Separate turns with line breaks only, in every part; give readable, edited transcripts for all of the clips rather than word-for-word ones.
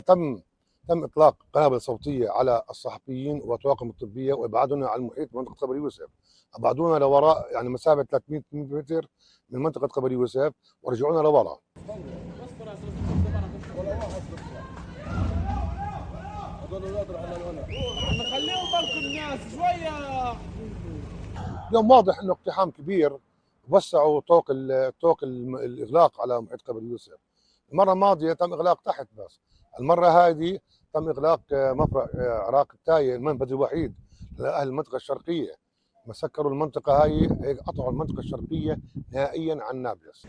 تم اطلاق قنابل صوتيه على الصحفيين والطواقم الطبيه وابعادنا عن محيط منطقه قبر يوسف، ابعدونا لوراء يعني مسافه 300 متر من منطقه قبر يوسف ورجعونا لوراء.
خليهم بالكم الناس شويه.
اليوم واضح انه اقتحام كبير، وسعوا طوق الاغلاق على محيط قبر يوسف. المره الماضيه تم اغلاق تحت بس، المره هذه تم اغلاق مفرق عراق التايه، المنفذ الوحيد لاهل المنطقه الشرقيه. مسكروا المنطقه هاي، قطعوا المنطقه الشرقيه نهائيا عن نابلس.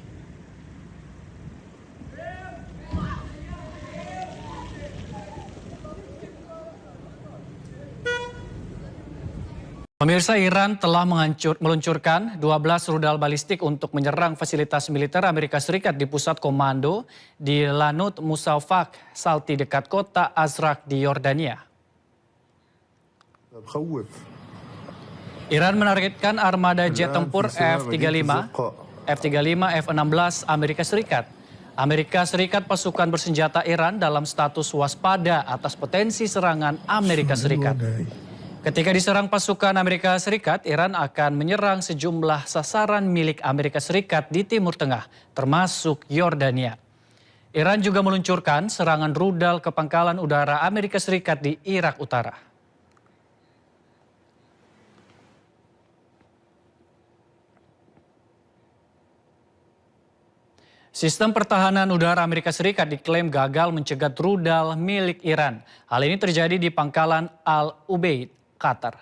Pemirsa, Iran telah meluncurkan 12 rudal balistik untuk menyerang fasilitas militer Amerika Serikat di pusat komando di Lanut Musafak, Salti dekat kota Azraq di Yordania. Iran menargetkan armada jet tempur F-35, F-16 Amerika Serikat. Amerika Serikat pasukan bersenjata Iran dalam status waspada atas potensi serangan Amerika Serikat. Ketika diserang pasukan Amerika Serikat, Iran akan menyerang sejumlah sasaran milik Amerika Serikat di Timur Tengah, termasuk Yordania. Iran juga meluncurkan serangan rudal ke pangkalan udara Amerika Serikat di Irak Utara. Sistem pertahanan udara Amerika Serikat diklaim gagal mencegat rudal milik Iran. Hal ini terjadi di pangkalan Al-Ubaid, Qatar.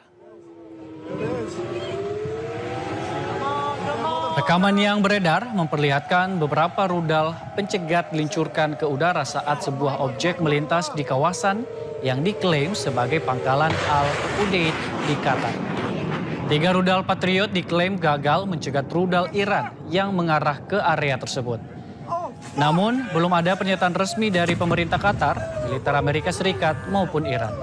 Rekaman yang beredar memperlihatkan beberapa rudal pencegat diluncurkan ke udara saat sebuah objek melintas di kawasan yang diklaim sebagai pangkalan Al-Ubaid di Qatar. 3 rudal Patriot diklaim gagal mencegat rudal Iran yang mengarah ke area tersebut. Namun, belum ada pernyataan resmi dari pemerintah Qatar, militer Amerika Serikat maupun Iran.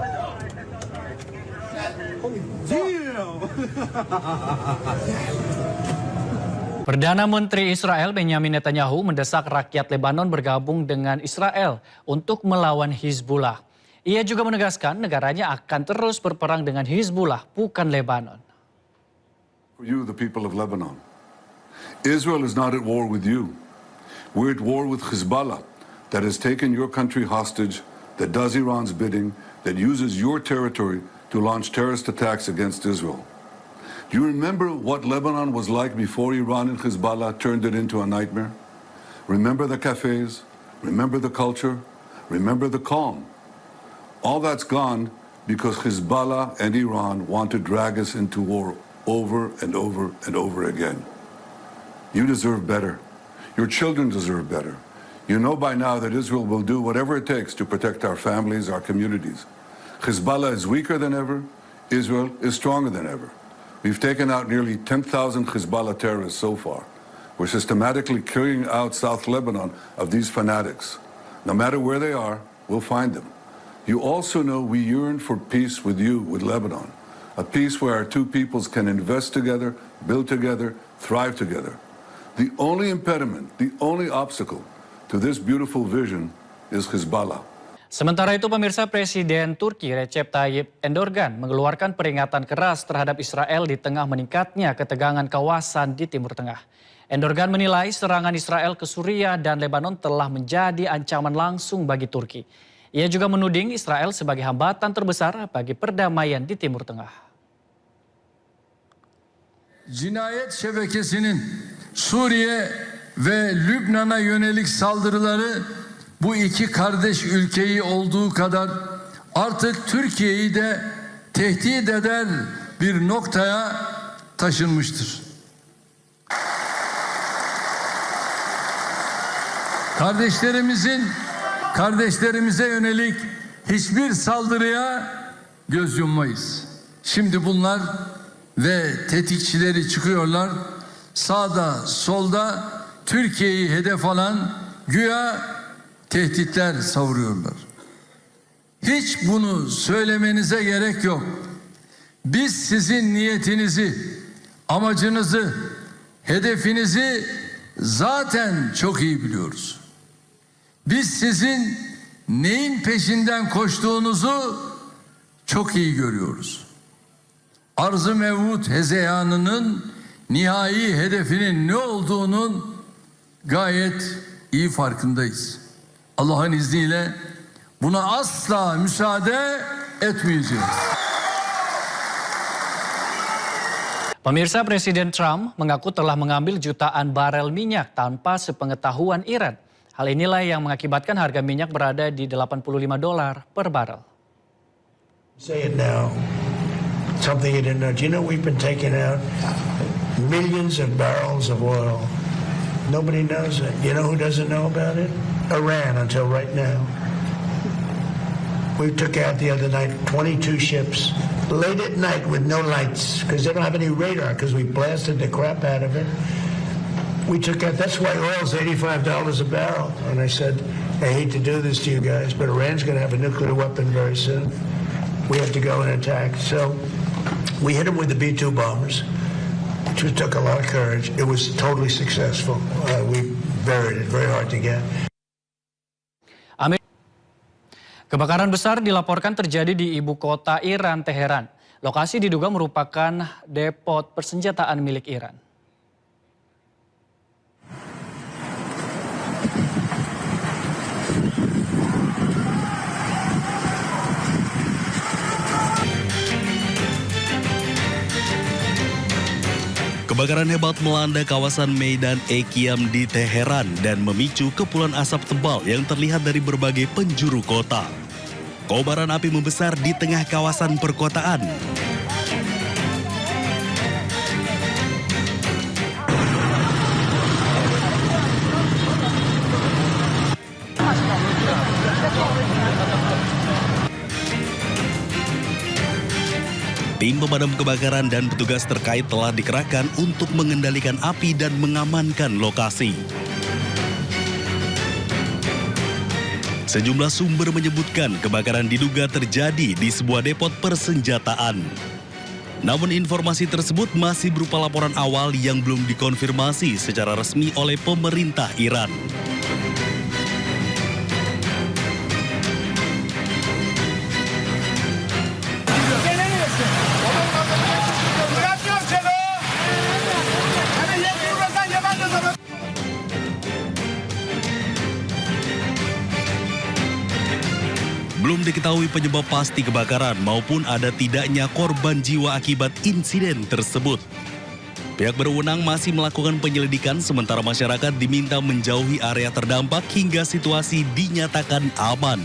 Perdana Menteri Israel Benjamin Netanyahu mendesak rakyat Lebanon bergabung dengan Israel untuk melawan Hizbullah. Ia juga menegaskan negaranya akan terus berperang dengan Hizbullah, bukan Lebanon.
For you, the people of Lebanon, Israel is not at war with you. We're at war with Hezbollah that has taken your country hostage, that does Iran's bidding, that uses your territory to launch terrorist attacks against Israel. Do you remember what Lebanon was like before Iran and Hezbollah turned it into a nightmare? Remember the cafes? Remember the culture? Remember the calm? All that's gone because Hezbollah and Iran want to drag us into war over and over and over again. You deserve better. Your children deserve better. You know by now that Israel will do whatever it takes to protect our families, our communities. Hezbollah is weaker than ever. Israel is stronger than ever. We've taken out nearly 10,000 Hezbollah terrorists so far. We're systematically clearing out South Lebanon of these fanatics. No matter where they are, we'll find them. You also know we yearn for peace with you, with Lebanon. A peace where our two peoples can invest together, build together, thrive together. The only impediment, the only obstacle to this beautiful vision is Hezbollah.
Sementara itu, pemirsa, Presiden Turki Recep Tayyip Erdogan mengeluarkan peringatan keras terhadap Israel di tengah meningkatnya ketegangan kawasan di Timur Tengah. Erdogan menilai serangan Israel ke Suriah dan Lebanon telah menjadi ancaman langsung bagi Turki. Ia juga menuding Israel sebagai hambatan terbesar bagi perdamaian di Timur Tengah.
Cinayet şebekesinin Suriye ve Lübnan'a yönelik saldırıları bu iki kardeş ülkeyi olduğu kadar artık Türkiye'yi de tehdit eder bir noktaya taşınmıştır. Kardeşlerimize yönelik hiçbir saldırıya göz yummayız. Şimdi bunlar ve tetikçileri çıkıyorlar. Sağda, solda Türkiye'yi hedef alan güya tehditler savuruyorlar. Hiç bunu söylemenize gerek yok. Biz sizin niyetinizi, amacınızı, hedefinizi zaten çok iyi biliyoruz. Biz sizin neyin peşinden koştuğunuzu çok iyi görüyoruz. Arz-ı mevut hezeyanının nihai hedefinin ne olduğunun gayet iyi farkındayız. Allah'ın izniyle buna asla müsaade etmeyeceğiz.
Pemirsa, Presiden Trump mengaku telah mengambil jutaan barel minyak tanpa sepengetahuan Iran. Hal inilah yang mengakibatkan harga minyak berada di $85 per barel.
Say it now. Something you didn't know. Do you know we've been taking out millions of barrels of oil? Nobody knows it. You know who doesn't know about it? Iran until right now. We took out the other night 22 ships late at night with no lights because they don't have any radar because we blasted the crap out of it. We took out, that's why oil's $85 a barrel. And I said, I hate to do this to you guys, but Iran's going to have a nuclear weapon very soon. We have to go and attack. So we hit them with the B-2 bombers, which took a lot of courage. It was totally successful. We buried it, very hard to get.
Kebakaran besar dilaporkan terjadi di ibu kota Iran, Teheran. Lokasi diduga merupakan depot persenjataan milik Iran.
Kebakaran hebat melanda kawasan Meidan Ekiam di Teheran dan memicu kepulan asap tebal yang terlihat dari berbagai penjuru kota. Kobaran api membesar di tengah kawasan perkotaan. Tim pemadam kebakaran dan petugas terkait telah dikerahkan untuk mengendalikan api dan mengamankan lokasi. Sejumlah sumber menyebutkan kebakaran diduga terjadi di sebuah depot persenjataan. Namun informasi tersebut masih berupa laporan awal yang belum dikonfirmasi secara resmi oleh pemerintah Iran. Belum diketahui penyebab pasti kebakaran maupun ada tidaknya korban jiwa akibat insiden tersebut. Pihak berwenang masih melakukan penyelidikan sementara masyarakat diminta menjauhi area terdampak hingga situasi dinyatakan aman.